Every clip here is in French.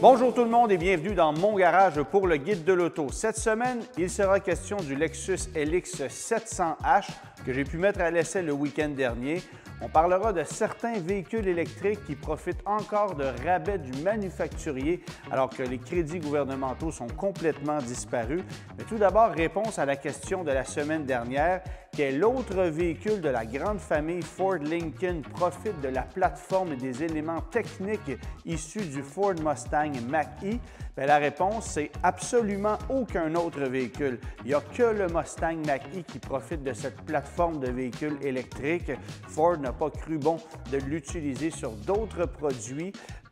Bonjour tout le monde et bienvenue dans mon garage pour le guide de l'auto. Cette semaine, il sera question du Lexus LX 700H que j'ai pu mettre à l'essai le week-end dernier. On parlera de certains véhicules électriques qui profitent encore de rabais du manufacturier alors que les crédits gouvernementaux sont complètement disparus. Mais tout d'abord, réponse à la question de la semaine dernière. Quel autre véhicule de la grande famille Ford Lincoln profite de la plateforme et des éléments techniques issus du Ford Mustang Mach-E? Bien, la réponse, c'est absolument aucun autre véhicule. Il n'y a que le Mustang Mach-E qui profite de cette plateforme de véhicules électriques. Ford n'a pas cru bon de l'utiliser sur d'autres produits,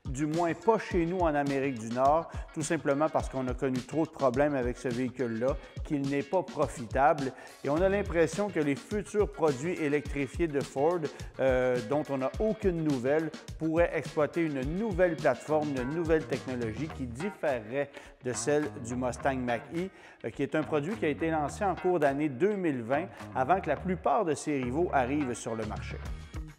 du moins pas chez nous en Amérique du Nord, tout simplement parce qu'on a connu trop de problèmes avec ce véhicule-là, qu'il n'est pas profitable. Et on a l'impression que les futurs produits électrifiés de Ford, dont on n'a aucune nouvelle, pourraient exploiter une nouvelle plateforme, une nouvelle technologie qui différerait de celle du Mustang Mach-E, qui est un produit qui a été lancé en cours d'année 2020, avant que la plupart de ses rivaux arrivent sur le marché.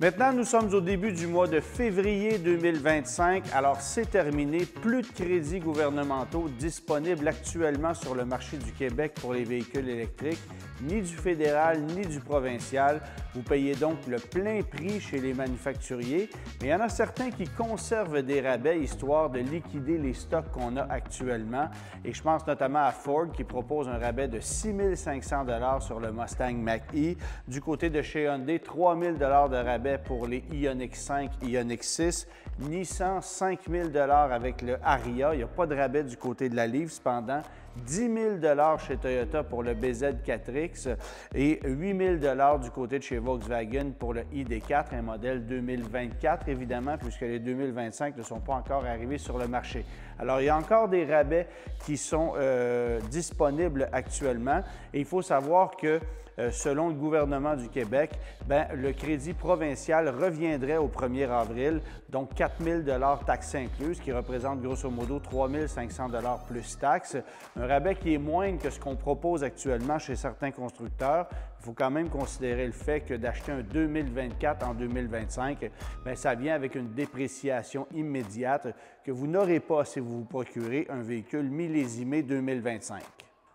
Maintenant, nous sommes au début du mois de février 2025, alors c'est terminé. Plus de crédits gouvernementaux disponibles actuellement sur le marché du Québec pour les véhicules électriques, ni du fédéral ni du provincial. Vous payez donc le plein prix chez les manufacturiers, mais il y en a certains qui conservent des rabais histoire de liquider les stocks qu'on a actuellement. Et je pense notamment à Ford qui propose un rabais de 6 500 $ sur le Mustang Mach-E. Du côté de chez Hyundai, 3 000 $ de rabais pour les Ioniq 5, Ioniq 6. Nissan, 5 000 $ avec le Ariya. Il n'y a pas de rabais du côté de la livre, cependant. 10 000 $ chez Toyota pour le BZ4X et 8 000 $ du côté de chez Volkswagen pour le ID4, un modèle 2024 évidemment, puisque les 2025 ne sont pas encore arrivés sur le marché. Alors, il y a encore des rabais qui sont disponibles actuellement et il faut savoir que selon le gouvernement du Québec, le crédit provincial reviendrait au 1er avril, donc 4 000 $ taxes incluses, qui représente grosso modo 3 500 $ plus taxes. Un rabais qui est moindre que ce qu'on propose actuellement chez certains constructeurs. Il faut quand même considérer le fait que d'acheter un 2024 en 2025, ça vient avec une dépréciation immédiate que vous n'aurez pas si vous vous procurez un véhicule millésimé 2025.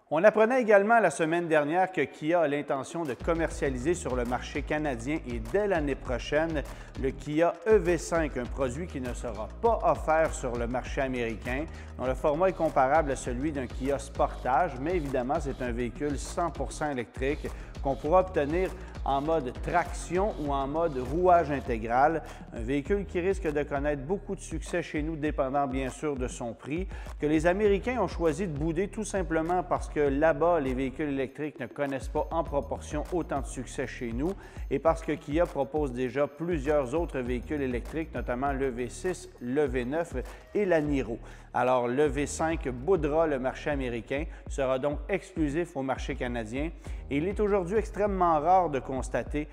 On apprenait également la semaine dernière que Kia a l'intention de commercialiser sur le marché canadien et dès l'année prochaine le Kia EV5, un produit qui ne sera pas offert sur le marché américain, dont le format est comparable à celui d'un Kia Sportage, mais évidemment c'est un véhicule 100% électrique qu'on pourra obtenir en mode traction ou en mode rouage intégral. Un véhicule qui risque de connaître beaucoup de succès chez nous, dépendant bien sûr de son prix, que les Américains ont choisi de bouder tout simplement parce que là-bas, les véhicules électriques ne connaissent pas en proportion autant de succès chez nous et parce que Kia propose déjà plusieurs autres véhicules électriques, notamment le V6, le V9 et la Niro. Alors, le V5 boudera le marché américain, sera donc exclusif au marché canadien et il est aujourd'hui extrêmement rare de constater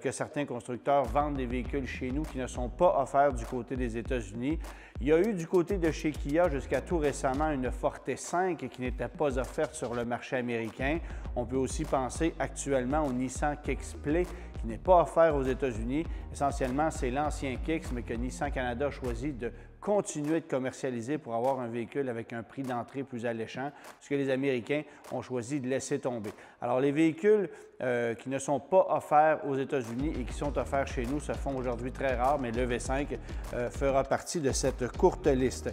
que certains constructeurs vendent des véhicules chez nous qui ne sont pas offerts du côté des États-Unis. Il y a eu du côté de chez Kia jusqu'à tout récemment une Forte 5 qui n'était pas offerte sur le marché américain. On peut aussi penser actuellement au Nissan Kicks-Play qui n'est pas offert aux États-Unis. Essentiellement, c'est l'ancien Kicks, mais que Nissan Canada a choisi de continuer de commercialiser pour avoir un véhicule avec un prix d'entrée plus alléchant, ce que les Américains ont choisi de laisser tomber. Alors, les véhicules qui ne sont pas offerts aux États-Unis et qui sont offerts chez nous se font aujourd'hui très rares, mais le V5 fera partie de cette courte liste.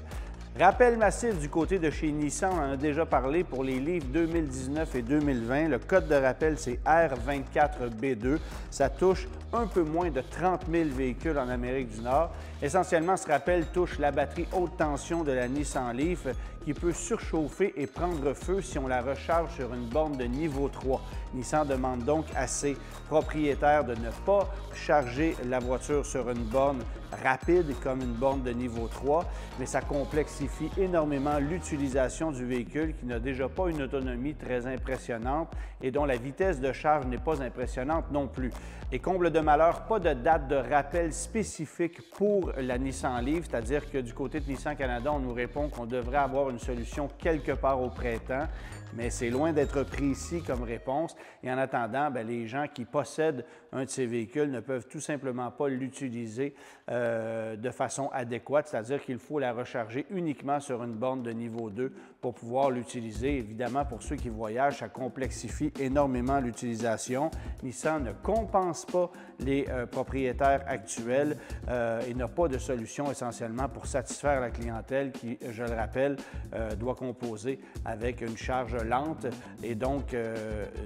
Rappel massif du côté de chez Nissan, on en a déjà parlé pour les livres 2019 et 2020. Le code de rappel, c'est R24B2. Ça touche un peu moins de 30 000 véhicules en Amérique du Nord. Essentiellement, ce rappel touche la batterie haute tension de la Nissan Leaf qui peut surchauffer et prendre feu si on la recharge sur une borne de niveau 3. Nissan demande donc à ses propriétaires de ne pas charger la voiture sur une borne rapide comme une borne de niveau 3, mais ça complexifie énormément l'utilisation du véhicule qui n'a déjà pas une autonomie très impressionnante et dont la vitesse de charge n'est pas impressionnante non plus. Et comble de malheur, pas de date de rappel spécifique pour la Nissan Leaf, c'est-à-dire que du côté de Nissan Canada, on nous répond qu'on devrait avoir une solution quelque part au printemps, mais c'est loin d'être précis comme réponse. Et en attendant, les gens qui possèdent un de ces véhicules ne peuvent tout simplement pas l'utiliser de façon adéquate, c'est-à-dire qu'il faut la recharger uniquement sur une borne de niveau 2 pour pouvoir l'utiliser. Évidemment, pour ceux qui voyagent, ça complexifie énormément l'utilisation. Nissan ne compense pas les propriétaires actuels et n'a pas de solution essentiellement pour satisfaire la clientèle qui, je le rappelle, doit composer avec une charge lente et donc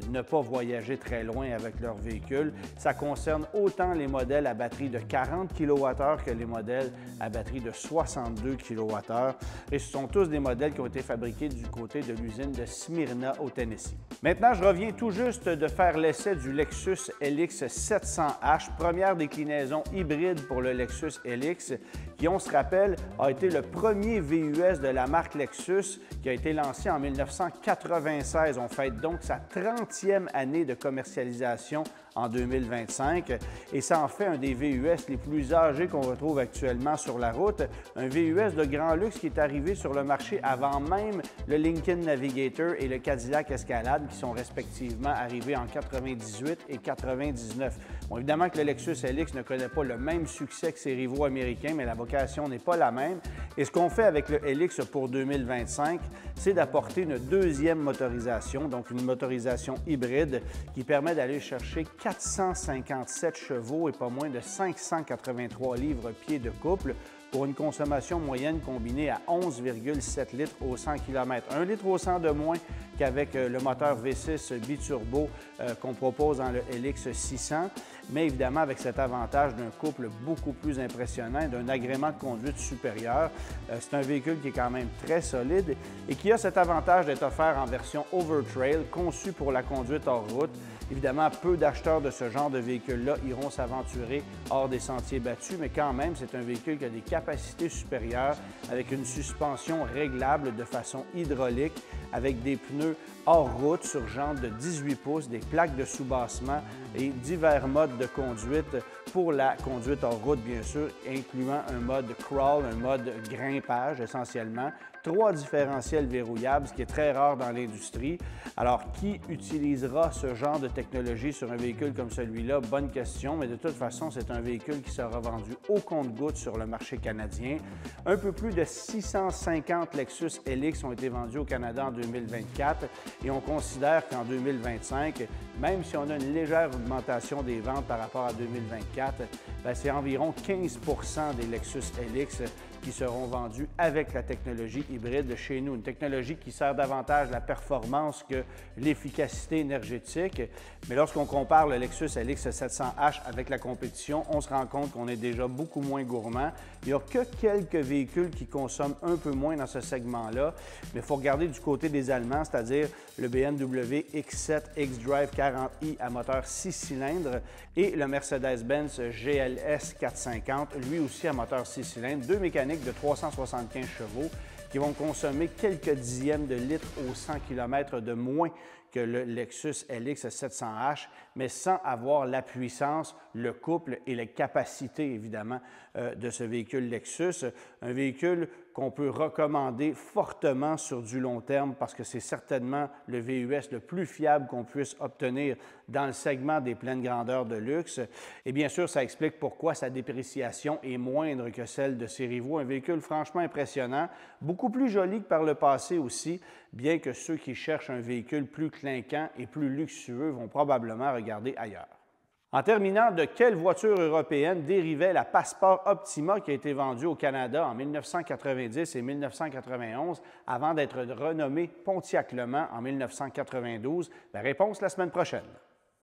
ne pas voyager très loin avec leur véhicule. Ça concerne autant les modèles à batterie de 40 kWh que les modèles à batterie de 62 kWh. Et ce sont tous des modèles qui ont été fabriqués du côté de l'usine de Smyrna au Tennessee. Maintenant, je reviens tout juste de faire l'essai du Lexus LX 700H, première déclinaison hybride pour le Lexus LX, qui, on se rappelle, a été le premier VUS de la marque Lexus qui a été lancé en 1996. On fête donc sa 30e année de commercialisation en 2025 et ça en fait un des VUS les plus âgés qu'on retrouve actuellement sur la route. Un VUS de grand luxe qui est arrivé sur le marché avant même le Lincoln Navigator et le Cadillac Escalade qui sont respectivement arrivés en 98 et 99. Bon, évidemment que le Lexus LX ne connaît pas le même succès que ses rivaux américains, mais la vocation n'est pas la même. Et ce qu'on fait avec le LX pour 2025, c'est d'apporter une deuxième motorisation, donc une motorisation hybride qui permet d'aller chercher 457 chevaux et pas moins de 583 livres-pieds de couple pour une consommation moyenne combinée à 11,7 litres au 100 km. 1 litre au 100 de moins qu'avec le moteur V6 biturbo qu'on propose dans le LX 600, mais évidemment avec cet avantage d'un couple beaucoup plus impressionnant, d'un agrément de conduite supérieur. C'est un véhicule qui est quand même très solide et qui a cet avantage d'être offert en version Overtrail, conçu pour la conduite hors route. Évidemment, peu d'acheteurs de ce genre de véhicule-là iront s'aventurer hors des sentiers battus, mais quand même, c'est un véhicule qui a des capacités supérieures avec une suspension réglable de façon hydraulique, avec des pneus hors route sur jantes de 18 pouces, des plaques de soubassement et divers modes de conduite pour la conduite hors route, bien sûr, incluant un mode crawl, un mode grimpage essentiellement, 3 différentiels verrouillables, ce qui est très rare dans l'industrie. Alors, qui utilisera ce genre de technologie sur un véhicule comme celui-là? Bonne question, mais de toute façon, c'est un véhicule qui sera vendu au compte-gouttes sur le marché canadien. Un peu plus de 650 Lexus LX ont été vendus au Canada en 2024 et on considère qu'en 2025, même si on a une légère augmentation des ventes par rapport à 2024, c'est environ 15 des Lexus LX qui seront vendus avec la technologie hybride chez nous. Une technologie qui sert davantage la performance que l'efficacité énergétique. Mais lorsqu'on compare le Lexus LX 700H avec la compétition, on se rend compte qu'on est déjà beaucoup moins gourmand. Il n'y a que quelques véhicules qui consomment un peu moins dans ce segment-là, mais il faut regarder du côté des Allemands, c'est-à-dire le BMW X7 xDrive 40i à moteur 6 cylindres et le Mercedes-Benz GLS 450, lui aussi à moteur 6 cylindres, deux mécaniques de 375 chevaux qui vont consommer quelques dixièmes de litres au 100 km de moins que le Lexus LX 700H, mais sans avoir la puissance, le couple et les capacités, évidemment, de ce véhicule Lexus. Un véhicule qu'on peut recommander fortement sur du long terme parce que c'est certainement le VUS le plus fiable qu'on puisse obtenir dans le segment des pleines grandeurs de luxe. Et bien sûr, ça explique pourquoi sa dépréciation est moindre que celle de ses rivaux. Un véhicule franchement impressionnant, beaucoup plus joli que par le passé aussi, bien que ceux qui cherchent un véhicule plus clinquant et plus luxueux vont probablement regarder ailleurs. En terminant, de quelle voiture européenne dérivait la Passport Optima qui a été vendue au Canada en 1990 et 1991 avant d'être renommée Pontiac Le Mans en 1992? La réponse la semaine prochaine.